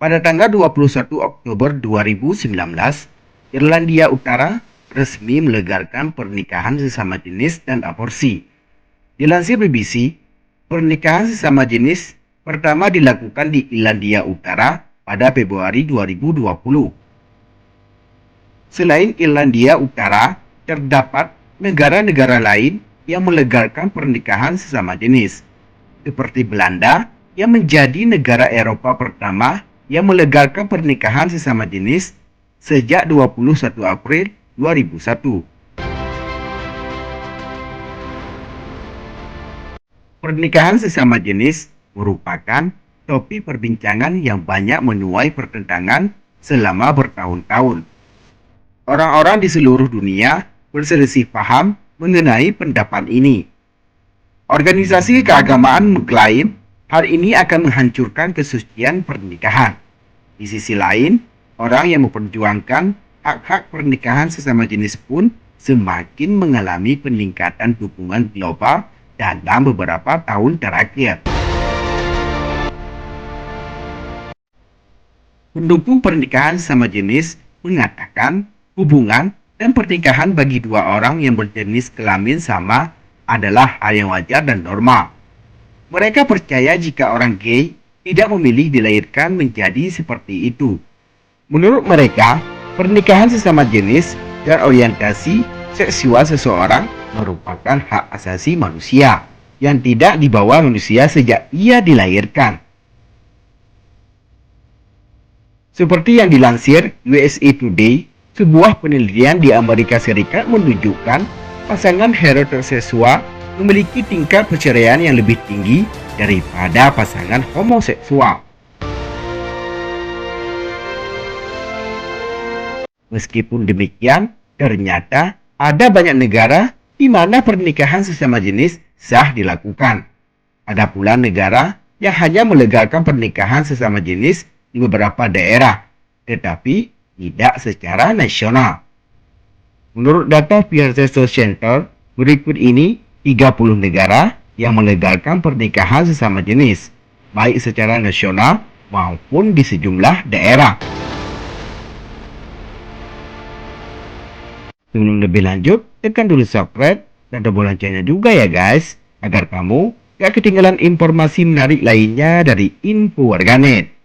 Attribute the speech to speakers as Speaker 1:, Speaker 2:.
Speaker 1: Pada tanggal 21 Oktober 2019, Irlandia Utara resmi melegalkan pernikahan sesama jenis dan aborsi. Dilansir BBC, pernikahan sesama jenis pertama dilakukan di Irlandia Utara pada Februari 2020. Selain Irlandia Utara, terdapat negara-negara lain yang melegalkan pernikahan sesama jenis, seperti Belanda yang menjadi negara Eropa pertama yang melegalkan pernikahan sesama jenis sejak 21 April 2001. Pernikahan sesama jenis merupakan topik perbincangan yang banyak menuai pertentangan selama bertahun-tahun. Orang-orang di seluruh dunia berselisih paham mengenai pendapat ini. Organisasi keagamaan mengklaim hal ini akan menghancurkan kesucian pernikahan. Di sisi lain, orang yang memperjuangkan hak-hak pernikahan sesama jenis pun semakin mengalami peningkatan dukungan global dalam beberapa tahun terakhir. Pendukung pernikahan sesama jenis mengatakan hubungan dan pernikahan bagi dua orang yang berjenis kelamin sama adalah hal yang wajar dan normal. Mereka percaya jika orang gay tidak memilih dilahirkan menjadi seperti itu. Menurut mereka, pernikahan sesama jenis dan orientasi seksual seseorang merupakan hak asasi manusia yang tidak dibawa manusia sejak ia dilahirkan. Seperti yang dilansir USA Today, sebuah penelitian di Amerika Serikat menunjukkan pasangan heteroseksual memiliki tingkat perceraian yang lebih tinggi daripada pasangan homoseksual. Meskipun demikian, ternyata ada banyak negara di mana pernikahan sesama jenis sah dilakukan. Ada pula negara yang hanya melegalkan pernikahan sesama jenis di beberapa daerah, tetapi tidak secara nasional. Menurut data Pew Research Center, berikut ini 30 negara yang melegalkan pernikahan sesama jenis, baik secara nasional maupun di sejumlah daerah. Sebelum lebih lanjut, tekan dulu subscribe dan tombol loncengnya juga ya guys, agar kamu gak ketinggalan informasi menarik lainnya dari Info Warganet.